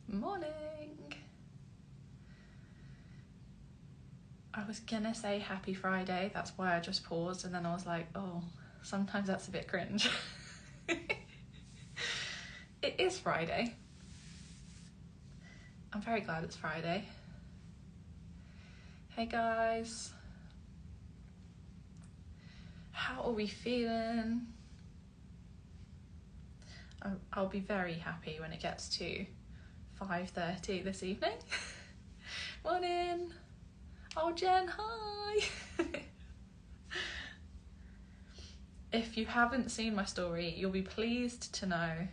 Morning. I was gonna say happy Friday, that's why I just paused, and then I was like, oh, sometimes that's a bit cringe. It is Friday. I'm very glad it's Friday. Hey guys. How are we feeling? I'll be very happy when it gets to 5:30 this evening. Morning. Oh, Jen, hi. If you haven't seen my story, you'll be pleased to know.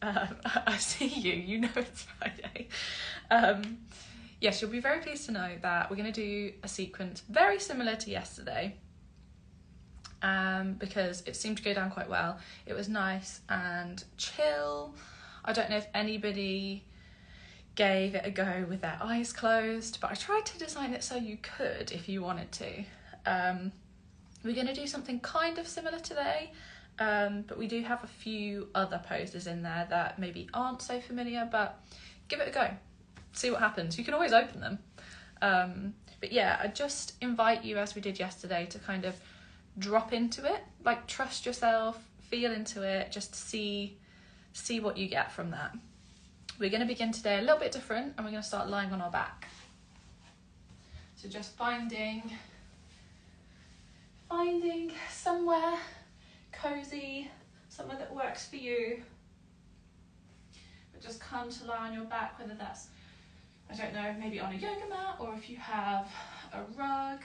I see you, you know it's Friday. Yes, you'll be very pleased to know that we're going to do a sequence very similar to yesterday. Because it seemed to go down quite well. It was nice and chill. I don't know if anybody gave it a go with their eyes closed, but I tried to design it so you could if you wanted to. We're going to do something kind of similar today, but we do have a few other poses in there that maybe aren't so familiar, but give it a go. See what happens. You can always open them. But yeah, I just invite you, as we did yesterday, to kind of drop into it, like trust yourself, feel into it, just see what you get from that. We're going to begin today a little bit different, and we're going to start lying on our back. So just finding somewhere cozy, somewhere that works for you, but just come to lie on your back, whether that's, I don't know, maybe on a yoga mat, or if you have a rug.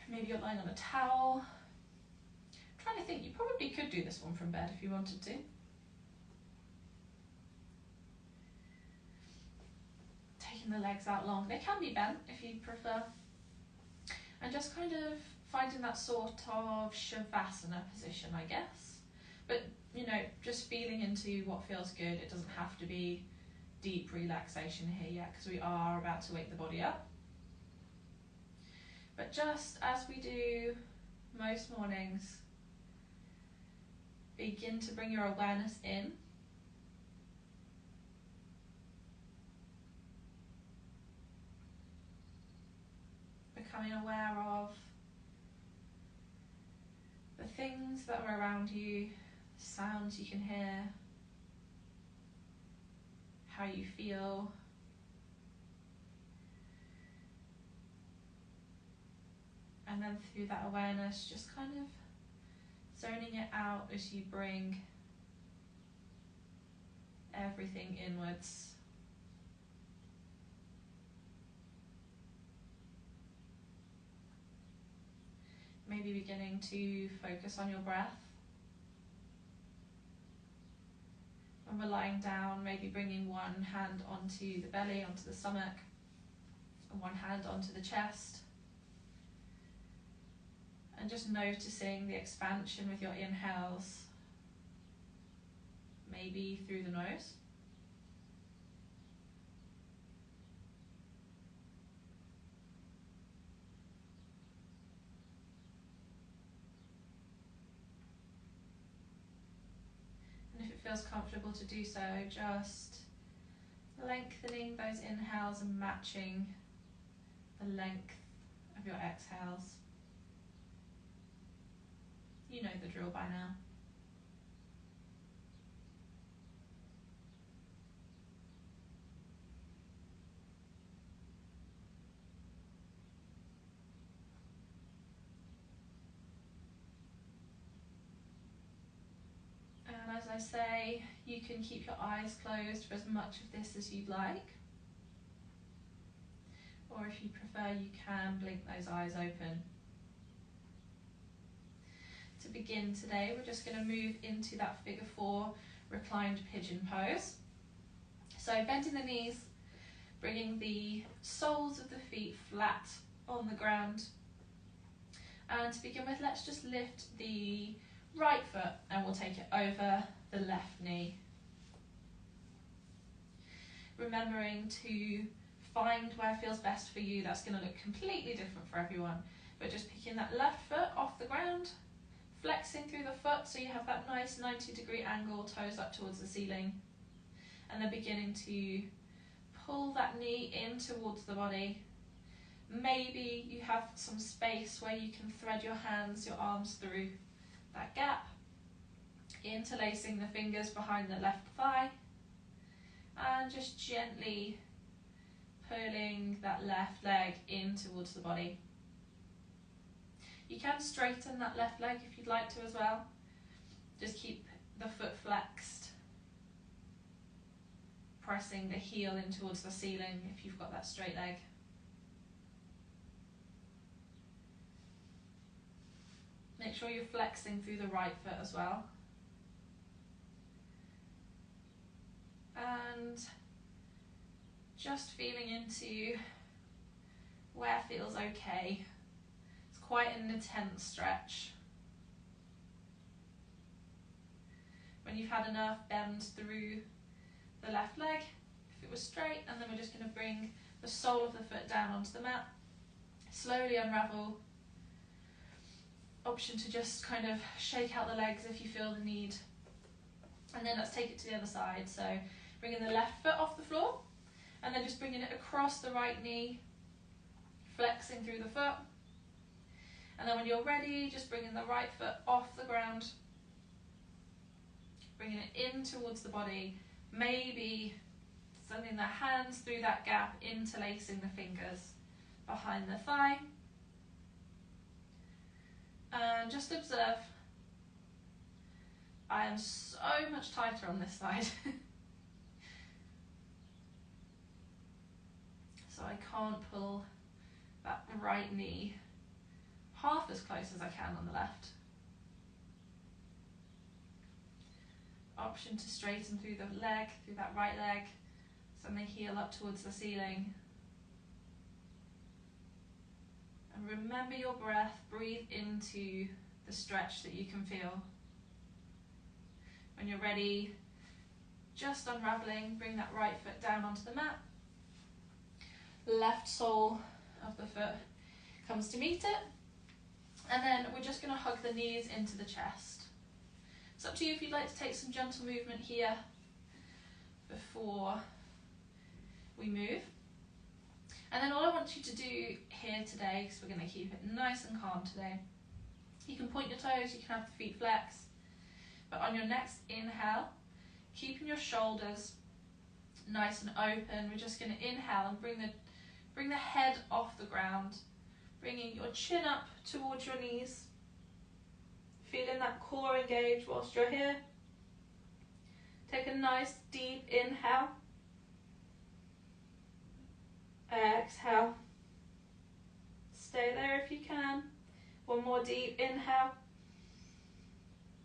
Maybe you're lying on a towel. I'm trying to think, you probably could do this one from bed if you wanted to. Taking the legs out long. They can be bent if you prefer. And just kind of finding that sort of shavasana position, I guess. But, you know, just feeling into what feels good. It doesn't have to be deep relaxation here yet, because we are about to wake the body up. But just as we do most mornings, begin to bring your awareness in. Becoming aware of the things that are around you, the sounds you can hear, how you feel. And then through that awareness, just kind of zoning it out as you bring everything inwards. Maybe beginning to focus on your breath. When we're lying down, maybe bringing one hand onto the belly, onto the stomach, and one hand onto the chest. And just noticing the expansion with your inhales, maybe through the nose. And if it feels comfortable to do so, just lengthening those inhales and matching the length of your exhales. You know the drill by now. And as I say, you can keep your eyes closed for as much of this as you'd like. Or if you prefer, you can blink those eyes open. To begin today, we're just going to move into that figure 4 reclined pigeon pose. So bending the knees, bringing the soles of the feet flat on the ground. And to begin with, let's just lift the right foot and we'll take it over the left knee. Remembering to find where feels best for you. That's going to look completely different for everyone. But just picking that left foot off the ground, flexing through the foot so you have that nice 90-degree angle, toes up towards the ceiling. and then beginning to pull that knee in towards the body. Maybe you have some space where you can thread your hands, your arms through that gap, interlacing the fingers behind the left thigh, and just gently pulling that left leg in towards the body. You can straighten that left leg if you'd like to as well. Just keep the foot flexed, pressing the heel in towards the ceiling if you've got that straight leg. Make sure you're flexing through the right foot as well. And just feeling into where feels okay. It's quite an intense stretch. When you've had enough, bend through the left leg if it was straight, and then we're just going to bring the sole of the foot down onto the mat. Slowly unravel. Option to just kind of shake out the legs if you feel the need. And then let's take it to the other side. So bringing the left foot off the floor, and then just bringing it across the right knee, flexing through the foot. And then when you're ready, just bringing the right foot off the ground, bringing it in towards the body, maybe sending the hands through that gap, interlacing the fingers behind the thigh. And just observe, I am so much tighter on this side. So I can't pull that right knee half as close as I can on the left. Option to straighten through the leg, through that right leg, send the heel up towards the ceiling. And remember your breath, breathe into the stretch that you can feel. When you're ready, just unraveling, bring that right foot down onto the mat. Left sole of the foot comes to meet it. And then we're just going to hug the knees into the chest. It's up to you if you'd like to take some gentle movement here before we move. And then all I want you to do here today, because we're going to keep it nice and calm today, you can point your toes, you can have the feet flex, but on your next inhale, keeping your shoulders nice and open, we're just going to inhale and bring the head off the ground, bringing your chin up towards your knees, feeling that core engage whilst you're here. Take a nice deep inhale. Exhale. Stay there if you can. One more deep inhale.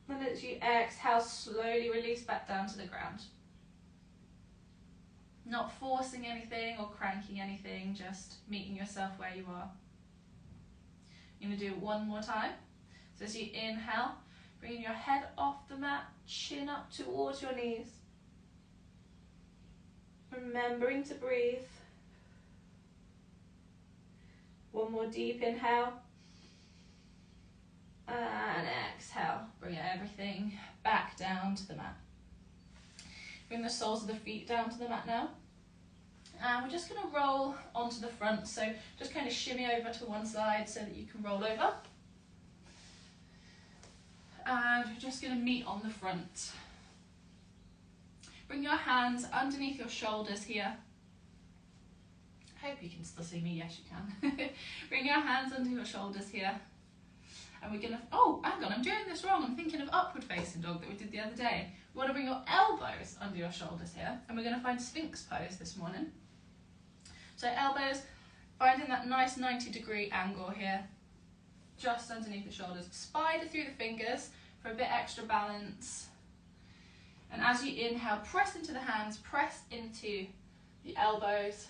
And as you exhale, slowly release back down to the ground. Not forcing anything or cranking anything, just meeting yourself where you are. You're going to do it one more time. So as you inhale, bringing your head off the mat, chin up towards your knees. Remembering to breathe. One more deep inhale. And exhale. Bring everything back down to the mat. Bring the soles of the feet down to the mat now. And we're just going to roll onto the front. So just kind of shimmy over to one side so that you can roll over. And we're just going to meet on the front. Bring your hands underneath your shoulders here. I hope you can still see me. Yes, you can. Bring your hands under your shoulders here. And we're going to, oh, hang on, I'm doing this wrong. I'm thinking of upward facing dog that we did the other day. You want to bring your elbows under your shoulders here. And we're going to find sphinx pose this morning. So elbows, finding that nice 90-degree angle here. Just underneath the shoulders. Spider through the fingers for a bit extra balance. And as you inhale, press into the hands, press into the elbows.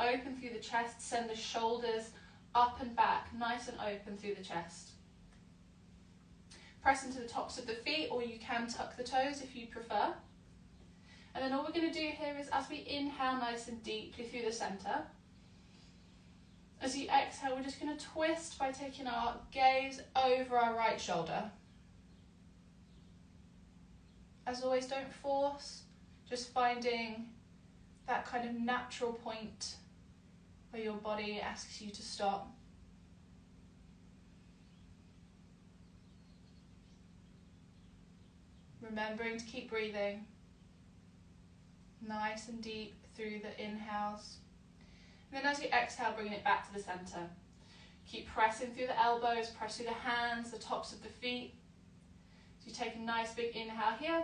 Open through the chest, send the shoulders up and back, nice and open through the chest. Press into the tops of the feet, or you can tuck the toes if you prefer. And then all we're going to do here is, as we inhale nice and deeply through the centre, as you exhale, we're just going to twist by taking our gaze over our right shoulder. As always, don't force, Just finding that kind of natural point where your body asks you to stop. Remembering to keep breathing nice and deep through the inhales. And then as you exhale, bringing it back to the center. Keep pressing through the elbows, press through the hands, the tops of the feet. So you take a nice big inhale here.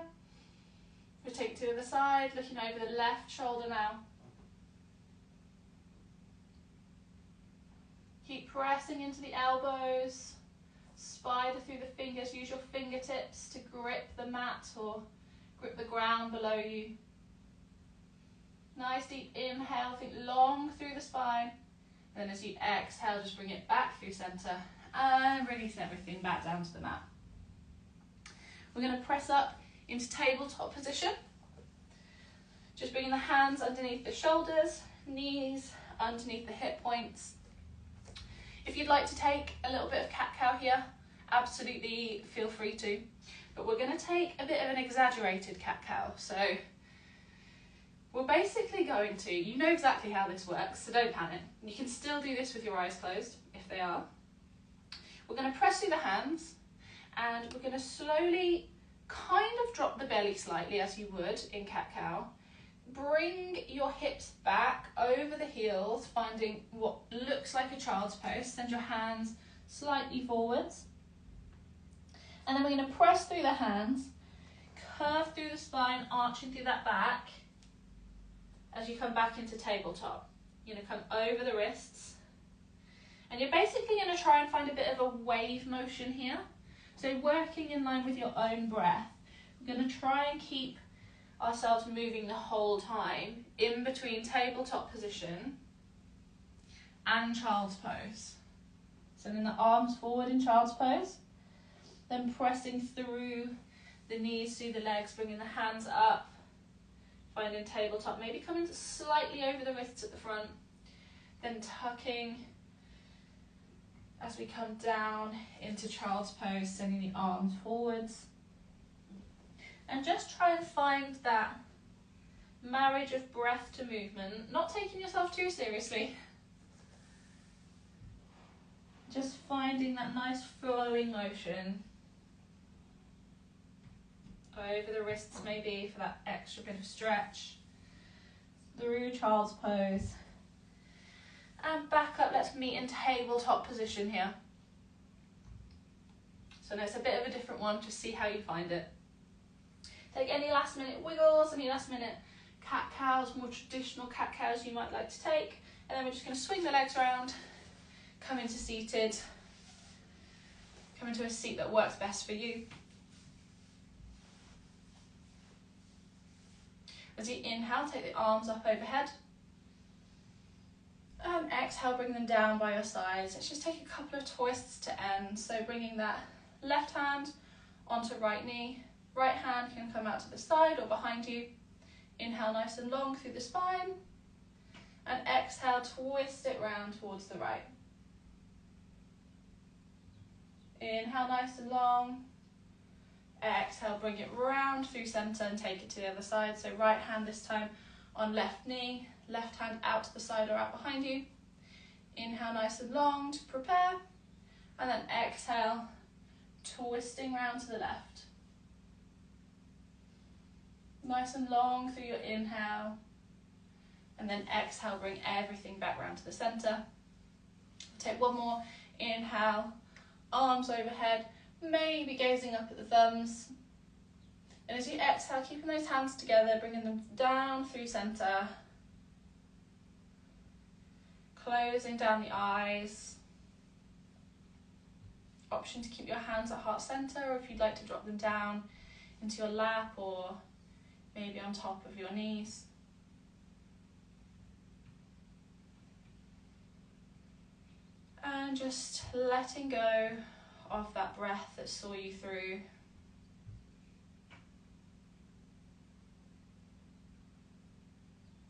Rotate it to the other side, looking over the left shoulder now. Keep pressing into the elbows. Spider through the fingers. Use your fingertips to grip the mat or grip the ground below you. Nice deep inhale, think long through the spine. And then as you exhale, just bring it back through center and release everything back down to the mat. We're going to press up into tabletop position. Just bringing the hands underneath the shoulders, knees underneath the hip points. If you'd like to take a little bit of cat-cow here, absolutely feel free to. But we're going to take a bit of an exaggerated cat-cow. So we're basically going to, you know exactly how this works, so don't panic. You can still do this with your eyes closed, if they are. We're going to press through the hands, and we're going to slowly kind of drop the belly slightly as you would in cat-cow. Bring your hips back over the heels, finding what looks like a child's pose. Send your hands slightly forwards. And then we're going to press through the hands, curve through the spine, arching through that back as you come back into tabletop. You're going to come over the wrists. And you're basically going to try and find a bit of a wave motion here. So working in line with your own breath. We're going to try and keep ourselves moving the whole time in between tabletop position and child's pose. Sending the arms forward in child's pose, then pressing through the knees, through the legs, bringing the hands up, finding tabletop, maybe coming slightly over the wrists at the front, then tucking as we come down into child's pose, sending the arms forwards. And just try and find that marriage of breath to movement, not taking yourself too seriously. Just finding that nice flowing motion over the wrists maybe for that extra bit of stretch. Through child's pose. And back up, let's meet in tabletop position here. So it's a bit of a different one, just see how you find it. Take any last minute wiggles, any last minute cat-cows, more traditional cat-cows you might like to take. And then we're just going to swing the legs around, come into seated, come into a seat that works best for you. As you inhale, take the arms up overhead. And exhale, bring them down by your sides. Let's just take a couple of twists to end. So bringing that left hand onto right knee. Right hand can come out to the side or behind you. Inhale nice and long through the spine. And exhale, twist it round towards the right. Inhale nice and long. Exhale, bring it round through centre and take it to the other side. So right hand this time on left knee. Left hand out to the side or out behind you. Inhale nice and long to prepare. And then exhale, twisting round to the left. Nice and long through your inhale. And then exhale, bring everything back round to the centre. Take one more. Inhale, arms overhead, maybe gazing up at the thumbs. And as you exhale, keeping those hands together, bringing them down through centre. Closing down the eyes. Option to keep your hands at heart centre, or if you'd like to drop them down into your lap or maybe on top of your knees. And just letting go of that breath that saw you through.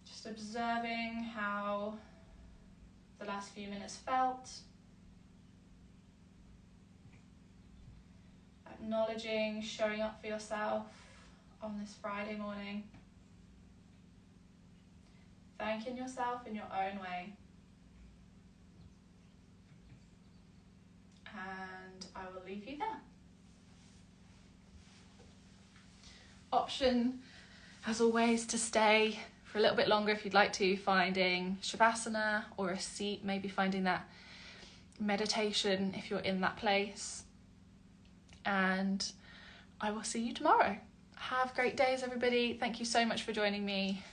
Just observing how the last few minutes felt. Acknowledging, showing up for yourself on this Friday morning. thanking yourself in your own way. And I will leave you there. Option, as always, to stay for a little bit longer if you'd like to, finding Shavasana or a seat, maybe finding that meditation if you're in that place. And I will see you tomorrow. Have great days, everybody. Thank you so much for joining me.